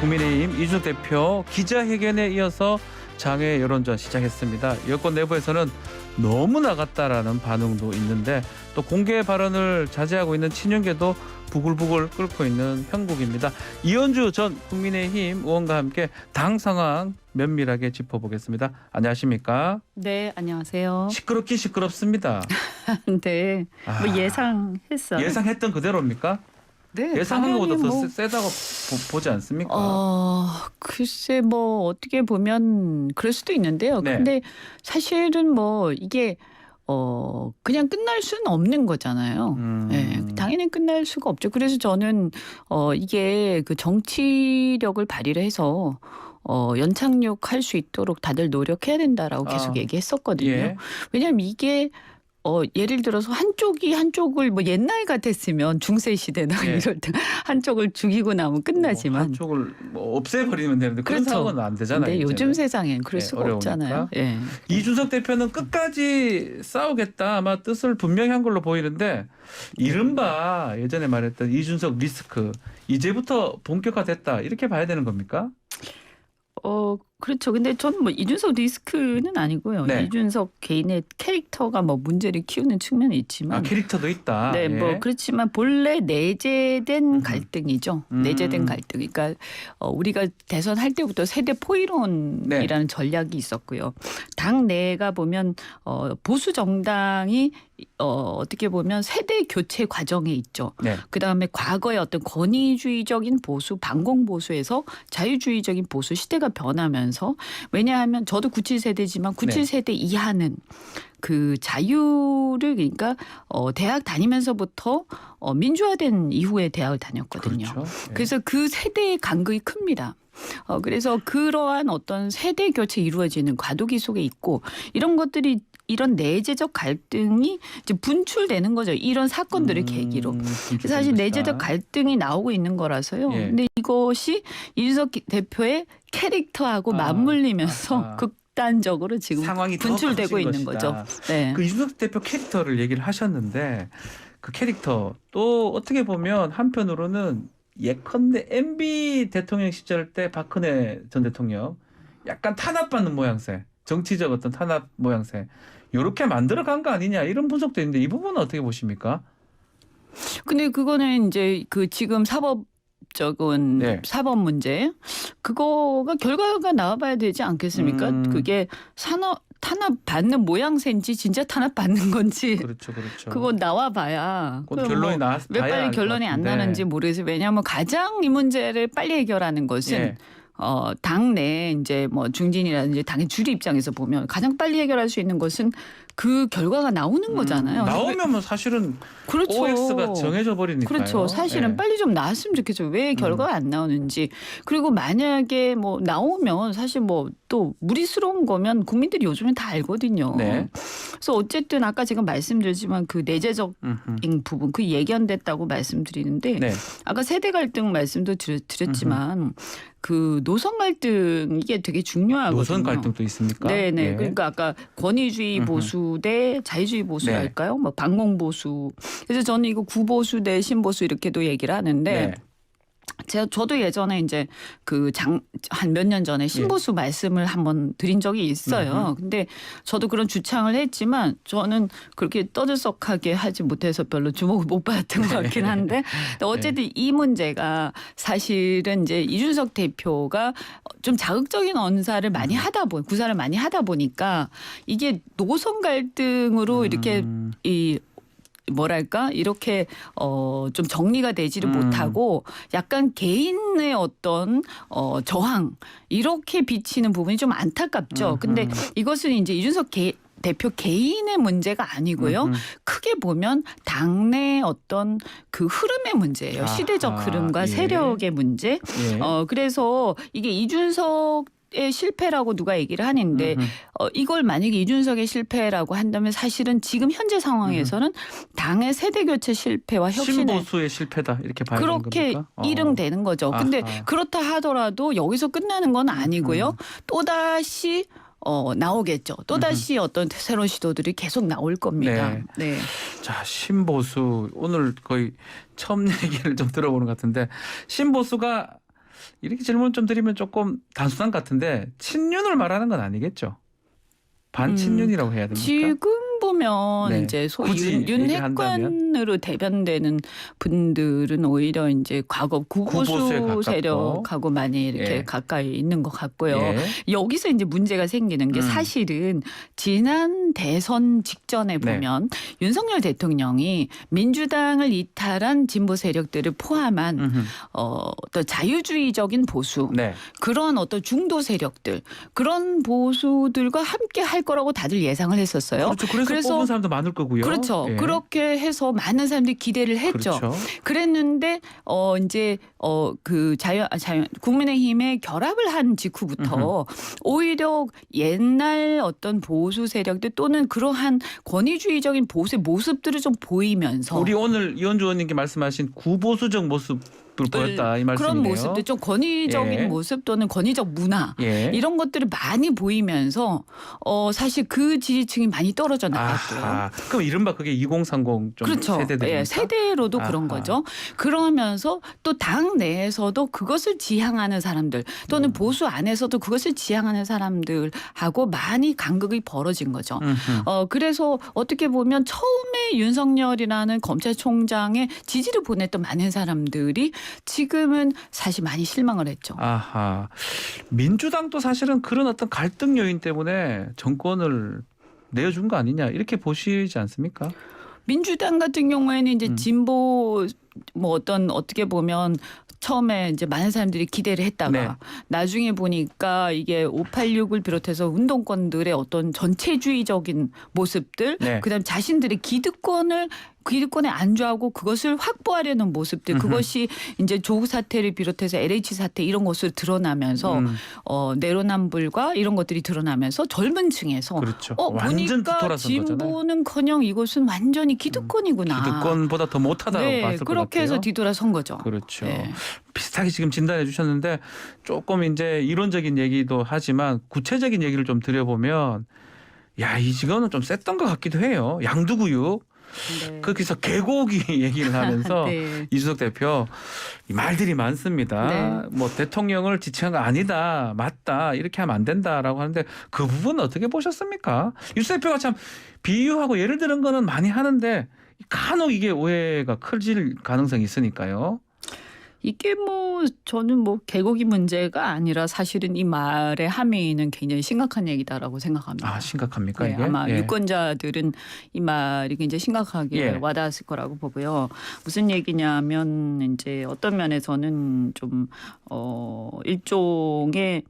국민의힘 이준석 대표 기자회견에 이어서 장외 여론전 시작했습니다. 여권 내부에서는 너무 나갔다라는 반응도 있는데 또 공개 발언을 자제하고 있는 친윤계도 부글부글 끓고 있는 형국입니다. 이현주 전 국민의힘 의원과 함께 당 상황 면밀하게 짚어보겠습니다. 안녕하십니까? 네, 안녕하세요. 시끄럽긴 시끄럽습니다. 네, 뭐 예상했어요. 예상했던 그대로입니까? 네, 예상한 당연히 것보다 뭐, 더 세다고 보지 않습니까? 글쎄 뭐 어떻게 보면 그럴 수도 있는데요. 네. 근데 사실은 뭐 이게 그냥 끝날 수는 없는 거잖아요. 네, 당연히 끝날 수가 없죠. 그래서 저는 이게 그 정치력을 발휘를 해서 연착륙할 수 있도록 다들 노력해야 된다라고 계속 얘기했었거든요. 예. 왜냐하면 이게 예를 들어서 한쪽을 뭐 옛날 같았으면 중세 시대나 예. 이럴 때 한쪽을 죽이고 나면 끝나지만 한쪽을 뭐 없애버리면 되는데 그런 그렇죠. 상황은 안 되잖아요. 근데 요즘 이제는. 세상엔 그럴 네, 수가 어려우니까. 없잖아요. 예. 이준석 대표는 끝까지 싸우겠다 아마 뜻을 분명히 한 걸로 보이는데 이른바 예전에 말했던 이준석 리스크 이제부터 본격화됐다 이렇게 봐야 되는 겁니까? 그렇죠. 근데 저는 뭐 이준석 리스크는 아니고요. 네. 이준석 개인의 캐릭터가 뭐 문제를 키우는 측면이 있지만 캐릭터도 있다. 네, 예. 뭐 그렇지만 본래 내재된 갈등이죠. 내재된 갈등. 그러니까 우리가 대선 할 때부터 세대 포이론이라는 전략이 있었고요. 당 내가 보면 보수 정당이 어떻게 보면 세대 교체 과정에 있죠. 네. 그다음에 과거의 어떤 권위주의적인 보수, 반공 보수에서 자유주의적인 보수 시대가 변하면서 왜냐하면 저도 97세대지만 97세대 이하는 그 자유를 그러니까 대학 다니면서부터 민주화된 이후에 대학을 다녔거든요. 그렇죠. 예. 그래서 그 세대의 간극이 큽니다. 그래서 그러한 어떤 세대 교체 이루어지는 과도기 속에 있고 이런 것들이 이런 내재적 갈등이 이제 분출되는 거죠. 이런 사건들을 계기로. 사실 내재적 갈등이 나오고 있는 거라서요. 예. 근데 이것이 이준석 대표의 캐릭터하고 맞물리면서 극단적으로 지금 상황이 분출되고 있는 거죠. 네. 그 이준석 대표 캐릭터를 얘기를 하셨는데 그 캐릭터 또 어떻게 보면 한편으로는 예컨대 MB 대통령 시절 때 박근혜 전 대통령 약간 탄압받는 모양새, 정치적 어떤 탄압 모양새 이렇게 만들어간 거 아니냐 이런 분석도 있는데 이 부분은 어떻게 보십니까? 근데 그거는 이제 그 지금 사법적인 네. 사법 문제 그거가 결과가 나와봐야 되지 않겠습니까? 그게 탄압 받는 모양새인지 진짜 탄압 받는 건지 그렇죠. 그거 나와봐야 곧 결론이 나와서 왜 봐야 빨리 알 것 결론이 안 같은데. 나는지 모르겠어요. 왜냐하면 가장 이 문제를 빨리 해결하는 것은 예. 당내 이제 뭐 중진이라든지 당의 주류 입장에서 보면 가장 빨리 해결할 수 있는 것은 그 결과가 나오는 거잖아요. 나오면 뭐 사실은 그렇죠. OX가 정해져 버리니까요. 그렇죠. 사실은 예. 빨리 좀 나왔으면 좋겠죠. 왜 결과가 안 나오는지. 그리고 만약에 뭐 나오면 사실 뭐 또 무리스러운 거면 국민들이 요즘엔 다 알거든요. 네. 그래서 어쨌든 아까 제가 말씀드렸지만 그 내재적인 부분 그 예견됐다고 말씀드리는데 네. 아까 세대 갈등 말씀도 드렸지만 그 노선 갈등 이게 되게 중요하거든요. 노선 갈등도 있습니까? 네네. 예. 그러니까 아까 권위주의 보수 대 자유주의 보수랄까요? 뭐 반공 보수. 그래서 저는 이거 구보수 대 신보수 이렇게도 얘기를 하는데. 네. 저도 예전에 이제 그 한 몇 년 전에 신보수 말씀을 한번 드린 적이 있어요. 근데 저도 그런 주창을 했지만 저는 그렇게 떠들썩하게 하지 못해서 별로 주목을 못 받았던 것 같긴 한데 어쨌든 이 문제가 사실은 이제 이준석 대표가 좀 자극적인 언사를 많이 구사를 많이 하다 보니까 이게 노선 갈등으로 이렇게 뭐랄까 이렇게 좀 정리가 되지를 못하고 약간 개인의 어떤 저항 이렇게 비치는 부분이 좀 안타깝죠. 근데 이것은 이제 이준석 대표 개인의 문제가 아니고요. 크게 보면 당내 어떤 그 흐름의 문제예요. 시대적 흐름과 세력의 문제. 예. 그래서 이게 이준석 의 실패라고 누가 얘기를 하는데 이걸 만약에 이준석의 실패라고 한다면 사실은 지금 현재 상황에서는 당의 세대 교체 실패와 혁신의 신보수의 실패다 이렇게 봐야 되는 겁니까? 그렇게 일응되는 거죠. 근데 그렇다 하더라도 여기서 끝나는 건 아니고요. 또다시 나오겠죠. 또다시 어떤 새로운 시도들이 계속 나올 겁니다. 네. 자, 신보수 오늘 거의 처음 얘기를 좀 들어보는 것 같은데 신보수가 이렇게 질문 좀 드리면 조금 단순한 것 같은데 친윤을 말하는 건 아니겠죠? 반친윤이라고 해야 됩니까? 지금 보면 네. 이제 소위 굳이 얘기를 한다면? 윤핵관으로 대변되는 분들은 오히려 이제 과거 구보수에 구보수 가깝고. 세력하고 많이 이렇게 예. 가까이 있는 것 같고요. 예. 여기서 이제 문제가 생기는 게 사실은 지난 대선 직전에 네. 보면 윤석열 대통령이 민주당을 이탈한 진보 세력들을 포함한 음흠. 어떤 자유주의적인 보수 네. 그런 어떤 중도 세력들 그런 보수들과 함께 할 거라고 다들 예상을 했었어요. 그렇죠. 그래서 뽑은 사람도 많을 거고요. 그렇죠. 예. 그렇게 해서 많은 사람들이 기대를 했죠. 그렇죠. 그랬는데 이제 그 국민의힘에 결합을 한 직후부터 오히려 옛날 어떤 보수 세력들 또는 그러한 권위주의적인 보수의 모습들을 좀 보이면서 우리 오늘 이현주 의원님께 말씀하신 구보수적 모습을 보였다 이 말씀이네요. 그런 모습들 좀 권위적인 예. 모습 또는 권위적 문화 예. 이런 것들을 많이 보이면서 사실 그 지지층이 많이 떨어져 나갔고요. 아하. 그럼 이른바 그게 2030 좀 그렇죠. 세대들입니까? 예, 세대로도 그런 아하. 거죠. 그러면서 또 당 내에서도 그것을 지향하는 사람들 또는 보수 안에서도 그것을 지향하는 사람들하고 많이 간극이 벌어진 거죠. 그래서 어떻게 보면 처음에 윤석열이라는 검찰총장의 지지를 보냈던 많은 사람들이 지금은 사실 많이 실망을 했죠. 아하. 민주당도 사실은 그런 어떤 갈등 요인 때문에 정권을 내어준 거 아니냐 이렇게 보시지 않습니까? 민주당 같은 경우에는 이제 진보 뭐 어떻게 보면 처음에 이제 많은 사람들이 기대를 했다가 네. 나중에 보니까 이게 586을 비롯해서 운동권들의 어떤 전체주의적인 모습들 네. 그다음에 자신들의 기득권에 안주하고 그것을 확보하려는 모습들 그것이 이제 조국 사태를 비롯해서 LH 사태 이런 것을 드러나면서 내로남불과 이런 것들이 드러나면서 젊은 층에서 그렇죠. 완전 보니까 뒤돌아선 거잖아요. 진보는커녕 이것은 완전히 기득권이구나. 기득권보다 더 못하다고 네, 봤을 것 같아요. 그렇게 해서 뒤돌아선 거죠. 그렇죠. 네. 비슷하게 지금 진단해 주셨는데 조금 이제 이론적인 얘기도 하지만 구체적인 얘기를 좀 드려보면 야, 이거는 좀 셌던 것 같기도 해요. 양두구육. 네. 거기서 개고기 얘기를 하면서 네. 이준석 대표 이 말들이 많습니다. 네. 뭐 대통령을 지칭한 거 아니다, 맞다 이렇게 하면 안 된다라고 하는데 그 부분 어떻게 보셨습니까? 이준석 대표가 참 비유하고 예를 드는 거는 많이 하는데 간혹 이게 오해가 커질 가능성이 있으니까요. 이게 뭐 저는 뭐 개고기 문제가 아니라 사실은 이 말의 함의는 굉장히 심각한 얘기다라고 생각합니다. 아, 심각합니까 네, 이게? 아마 예. 유권자들은 이 말이 굉장히 심각하게 예. 와닿았을 거라고 보고요. 무슨 얘기냐면 이제 어떤 면에서는 좀 일종의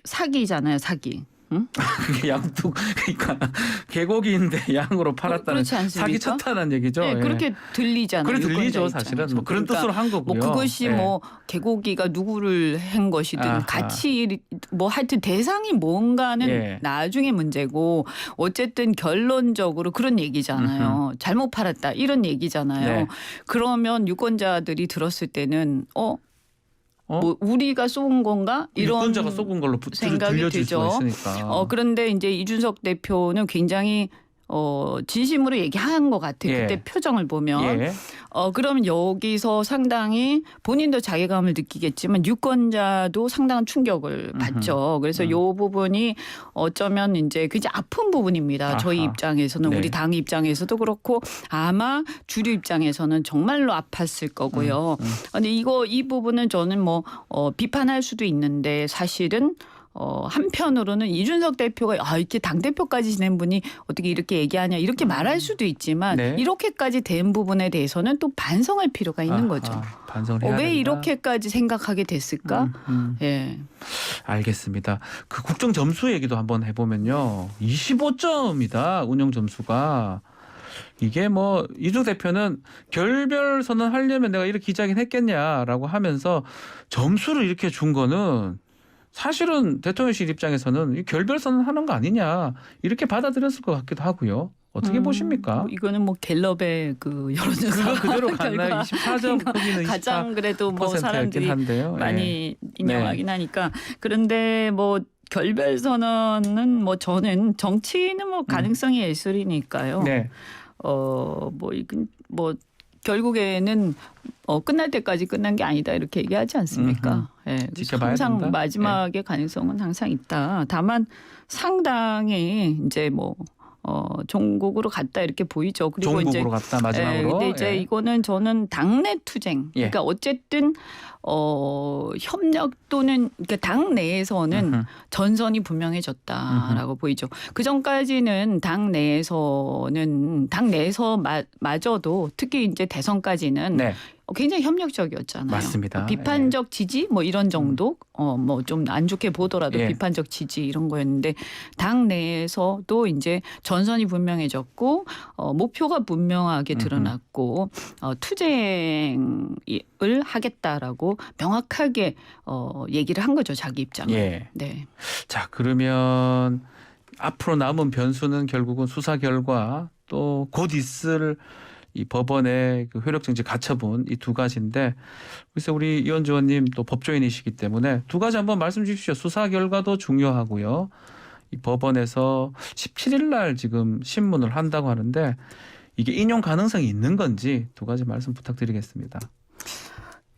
사기잖아요, 사기. 응? 그게 양뚝 그러니까 개고기인데 양으로 팔았다는 그렇지 않습니까? 사기 쳤다는 얘기죠. 네, 예. 그렇게 들리잖아요. 그래 들리죠 유권자 사실은 입장에서. 뭐 그런 그러니까 뜻으로 한 거고요. 뭐 그것이 예. 뭐 개고기가 누구를 한 것이든 아하. 같이 뭐 하여튼 대상이 뭔가는 예. 나중에 문제고 어쨌든 결론적으로 그런 얘기잖아요. 잘못 팔았다 이런 얘기잖아요. 네. 그러면 유권자들이 들었을 때는 뭐 우리가 쏜 건가 이런 유권자가 쏘은 걸로 생각이 들려질 들죠. 수가 있으니까. 그런데 이제 이준석 대표는 굉장히 진심으로 얘기한 것 같아요. 예. 그때 표정을 보면. 예. 그러면 여기서 상당히 본인도 자괴감을 느끼겠지만 유권자도 상당한 충격을 받죠. 그래서 이 부분이 어쩌면 이제 굉장히 아픈 부분입니다. 아하. 저희 입장에서는 네. 우리 당 입장에서도 그렇고 아마 주류 입장에서는 정말로 아팠을 거고요. 근데 이 부분은 저는 뭐 비판할 수도 있는데 사실은 한편으로는 이준석 대표가 이렇게 당대표까지 지낸 분이 어떻게 이렇게 얘기하냐 이렇게 말할 수도 있지만 네. 이렇게까지 된 부분에 대해서는 또 반성할 필요가 있는 거죠. 반성을 해야 왜 된다. 이렇게까지 생각하게 됐을까? 예. 알겠습니다. 그 국정 점수 얘기도 한번 해보면요. 25점이다 운영 점수가. 이게 뭐 이준석 대표는 결별 선언하려면 내가 이렇게 기자긴 했겠냐라고 하면서 점수를 이렇게 준 거는 사실은 대통령실 입장에서는 이 결별 선언하는 거 아니냐 이렇게 받아들였을 것 같기도 하고요. 어떻게 보십니까? 이거는 뭐 갤럽의 그 여론조사 그거 그대로 갔나요? 24점 거기는 가장 그래도 뭐 24%였긴 사람들이 한데요. 많이 인정하긴 하니까 그런데 뭐 결별 선언은 뭐 저는 정치는 뭐 가능성이 예술이니까요. 네. 뭐 이건 뭐 결국에는 끝날 때까지 끝난 게 아니다 이렇게 얘기하지 않습니까? 예, 지켜봐야 항상 된다. 마지막의 가능성은 항상 있다. 다만 상당히 이제 뭐 종국으로 갔다 이렇게 보이죠. 그리고 이제 종국으로 갔다 마지막으로. 근데 이제 예. 이거는 저는 당내 투쟁. 예. 그러니까 어쨌든 협력 또는 그러니까 당 내에서는 음흠. 전선이 분명해졌다라고 보이죠. 그 전까지는 당 내에서마저도 특히 이제 대선까지는 네. 굉장히 협력적이었잖아요. 맞습니다. 비판적 지지 뭐 이런 정도 뭐 좀 안 좋게 보더라도 예. 비판적 지지 이런 거였는데 당 내에서도 이제 전선이 분명해졌고 목표가 분명하게 드러났고 투쟁을 하겠다라고 명확하게 얘기를 한 거죠. 자기 입장을. 예. 네. 자, 그러면 앞으로 남은 변수는 결국은 수사 결과 또 곧 있을 이 법원의 그 효력정지 가처분 이 두 가지인데 그래서 우리 이현주 의원님 또 법조인이시기 때문에 두 가지 한번 말씀 주십시오. 수사 결과도 중요하고요. 이 법원에서 17일 날 지금 신문을 한다고 하는데 이게 인용 가능성이 있는 건지 두 가지 말씀 부탁드리겠습니다.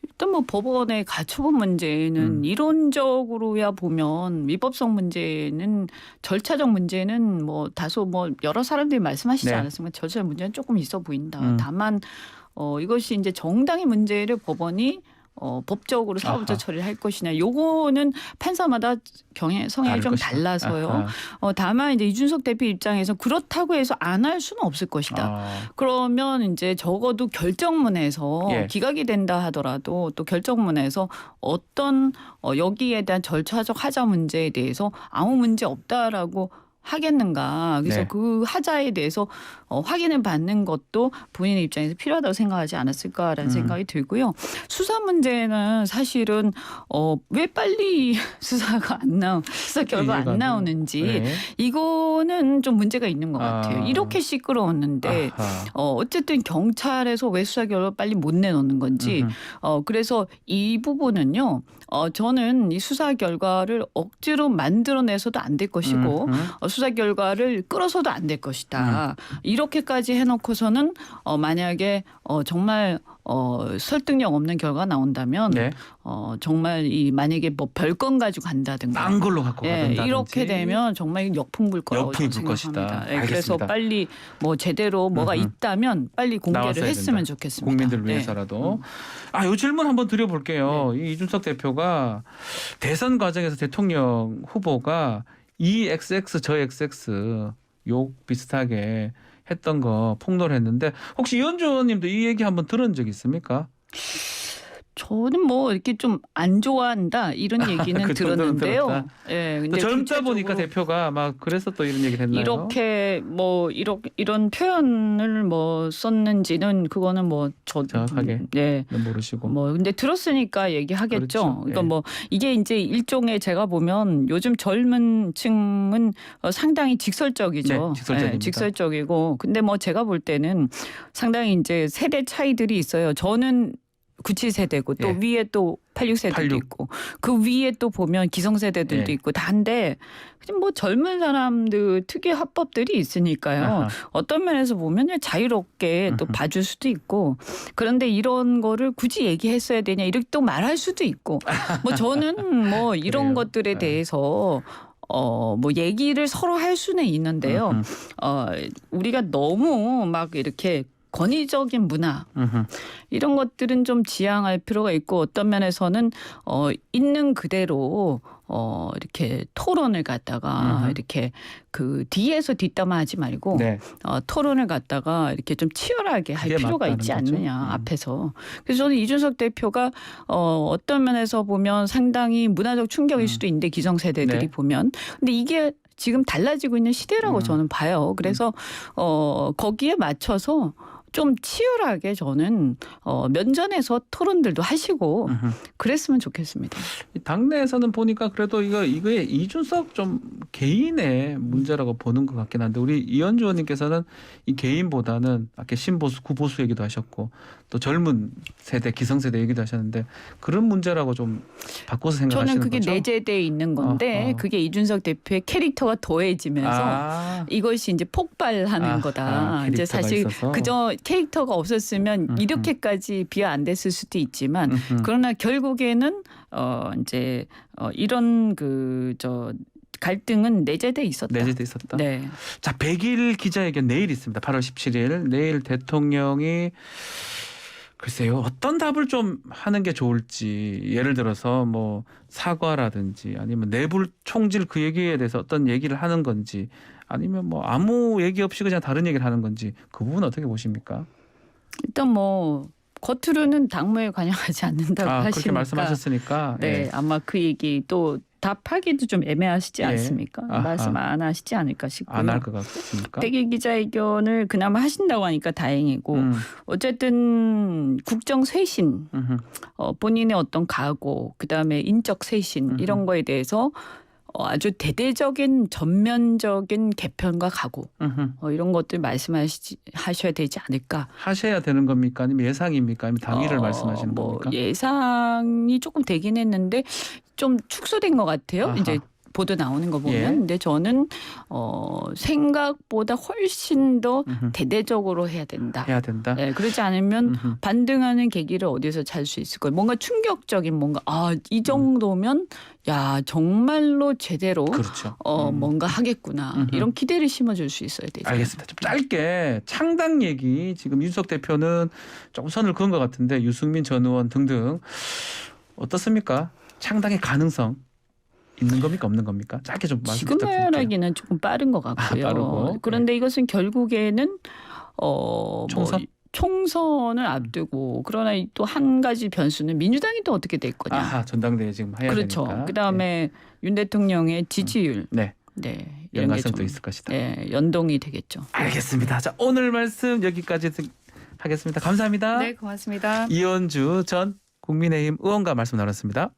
일단 뭐 법원의 가처분 문제는 이론적으로야 보면 위법성 문제는 절차적 문제는 뭐 다소 뭐 여러 사람들이 말씀하시지 네. 않았습니까? 절차적 문제는 조금 있어 보인다. 다만 이것이 이제 정당의 문제를 법원이 법적으로 사법적 아하. 처리를 할 것이냐. 요거는 판사마다 성향이 좀 것이다. 달라서요. 아하. 다만 이제 이준석 대표 입장에서 그렇다고 해서 안 할 수는 없을 것이다. 그러면 이제 적어도 결정문에서 예. 기각이 된다 하더라도 또 결정문에서 어떤 여기에 대한 절차적 하자 문제에 대해서 아무 문제 없다라고 하겠는가. 그래서 네. 그 하자에 대해서 확인을 받는 것도 본인의 입장에서 필요하다고 생각하지 않았을까라는 생각이 들고요. 수사 문제는 사실은 왜 빨리 수사 결과가 안 나오는지 네. 이거는 좀 문제가 있는 것 같아요. 이렇게 시끄러웠는데 아하. 어쨌든 경찰에서 왜 수사 결과 빨리 못 내놓는 건지 그래서 이 부분은요. 저는 이 수사 결과를 억지로 만들어내서도 안 될 것이고 수사 결과를 끌어서도 안 될 것이다. 이렇게까지 해놓고서는 만약에 정말 설득력 없는 결과가 나온다면 네. 정말 이 만약에 뭐 별건 가지고 간다든가 딴 걸로 갖고 가든지 이렇게 되면 정말 역풍 불 거라고 역풍이 불 생각합니다. 것이다. 예, 그래서 알겠습니다. 빨리 뭐 제대로 뭐가 있다면 빨리 공개를 나왔어야 했으면 된다. 좋겠습니다. 국민들을 네. 위해서라도. 요 질문 한번 드려볼게요. 이 이준석 대표가 대선 과정에서 대통령 후보가 이 XX 저 XX 욕 비슷하게 했던 거 폭로를 했는데 혹시 이현주 의원님도 이 얘기 한번 들은 적 있습니까? 저는 뭐 이렇게 좀 안 좋아한다 이런 얘기는 그 정도는 들었는데요. 들었다. 예, 또 근데 젊다 보니까 구체적으로 대표가 막 그래서 또 이런 얘기를 했나요? 이렇게 뭐 이런 표현을 뭐 썼는지는 그거는 뭐 정확하게 네. 모르시고. 뭐 근데 들었으니까 얘기하겠죠. 그렇죠. 그러니까 예. 뭐 이게 이제 일종의 제가 보면 요즘 젊은 층은 상당히 직설적이죠. 네, 직설적입니다. 예, 직설적이고 근데 뭐 제가 볼 때는 상당히 이제 세대 차이들이 있어요. 저는 97세대고 또 예. 위에 또 86세대도 86. 있고 그 위에 또 보면 기성세대들도 예. 있고 다인데 뭐 젊은 사람들 특유의 화법들이 있으니까요. 아하. 어떤 면에서 보면 자유롭게 또 봐줄 수도 있고 그런데 이런 거를 굳이 얘기했어야 되냐 이렇게 또 말할 수도 있고 뭐 저는 뭐 이런 그래요. 것들에 대해서 뭐 얘기를 서로 할 수는 있는데요. 우리가 너무 막 이렇게 권위적인 문화 이런 것들은 좀 지양할 필요가 있고 어떤 면에서는 있는 그대로 이렇게 토론을 갖다가 이렇게 그 뒤에서 뒷담화하지 말고 네. 토론을 갖다가 이렇게 좀 치열하게 할 그게 필요가 맞다는 있지 거죠. 않느냐 앞에서. 그래서 저는 이준석 대표가 어떤 면에서 보면 상당히 문화적 충격일 수도 있는데 기성세대들이 네. 보면 근데 이게 지금 달라지고 있는 시대라고 저는 봐요. 그래서 거기에 맞춰서 좀 치열하게 저는 면전에서 토론들도 하시고 그랬으면 좋겠습니다. 당내에서는 보니까 그래도 이거에 이준석 좀 개인의 문제라고 보는 것 같긴 한데 우리 이현주 의원님께서는 이 개인보다는 아까 신보수 구보수 얘기도 하셨고 또 젊은 세대 기성세대 얘기도 하셨는데 그런 문제라고 좀 바꿔서 생각하시는 저는 그게 거죠? 내재되어 있는 건데 그게 이준석 대표의 캐릭터가 더해지면서 이것이 이제 폭발하는 거다. 이제 사실 있어서. 그저 캐릭터가 없었으면 이렇게까지 비하 안 됐을 수도 있지만 그러나 결국에는 이제 이런 갈등은 내재돼 있었다. 내재돼 있었다. 네. 자, 100일 기자회견 내일 있습니다. 8월 17일. 내일 대통령이 글쎄요, 어떤 답을 좀 하는 게 좋을지, 예를 들어서 뭐 사과라든지 아니면 내부 총질 그 얘기에 대해서 어떤 얘기를 하는 건지, 아니면 뭐 아무 얘기 없이 그냥 다른 얘기를 하는 건지, 그 부분 어떻게 보십니까? 일단 뭐 겉으로는 당무에 관여하지 않는다고 하시니까 그렇게 말씀하셨으니까. 네, 예. 아마 그 얘기 또 답하기도 좀 애매하시지 예. 않습니까? 아하. 말씀 안 하시지 않을까 싶고요. 안 할 것 같습니까? 100일 기자회견을 그나마 하신다고 하니까 다행이고 어쨌든 국정 쇄신, 본인의 어떤 각오, 그다음에 인적 쇄신 이런 거에 대해서 아주 대대적인 전면적인 개편과 각오 이런 것들 말씀하셔야 되지 않을까. 하셔야 되는 겁니까? 아니면 예상입니까? 아니면 당일을 말씀하시는 겁니까? 예상이 조금 되긴 했는데 좀 축소된 것 같아요. 아하. 이제 보도 나오는 거 보면. 예. 근데 저는 생각보다 훨씬 더 대대적으로 해야 된다. 해야 된다. 네, 그렇지 않으면 반등하는 계기를 어디서 찾을 수 있을 거예요. 뭔가 충격적인 뭔가 이 정도면 야 정말로 제대로 그렇죠. 뭔가 하겠구나. 이런 기대를 심어줄 수 있어야 되죠. 알겠습니다. 좀 짧게 창당 얘기, 지금 윤석 대표는 조금 선을 그은 것 같은데 유승민 전 의원 등등 어떻습니까? 창당의 가능성 있는 겁니까, 없는 겁니까? 짧게 좀 말씀 지금 부탁드릴게요. 말하기는 조금 빠른 것 같고요. 빠르고. 그런데 이것은 결국에는 총선? 총선을 앞두고, 그러나 또 한 가지 변수는 민주당이 또 어떻게 될 거냐. 아하, 전당대회 지금 해야 그렇죠. 되니까. 그다음에 윤 대통령의 지지율, 네, 네, 이런 게 연관성도 좀 있을 것이다. 네, 연동이 되겠죠. 알겠습니다. 자, 오늘 말씀 여기까지 하겠습니다. 감사합니다. 네, 고맙습니다. 이현주 전 국민의힘 의원과 말씀 나눴습니다.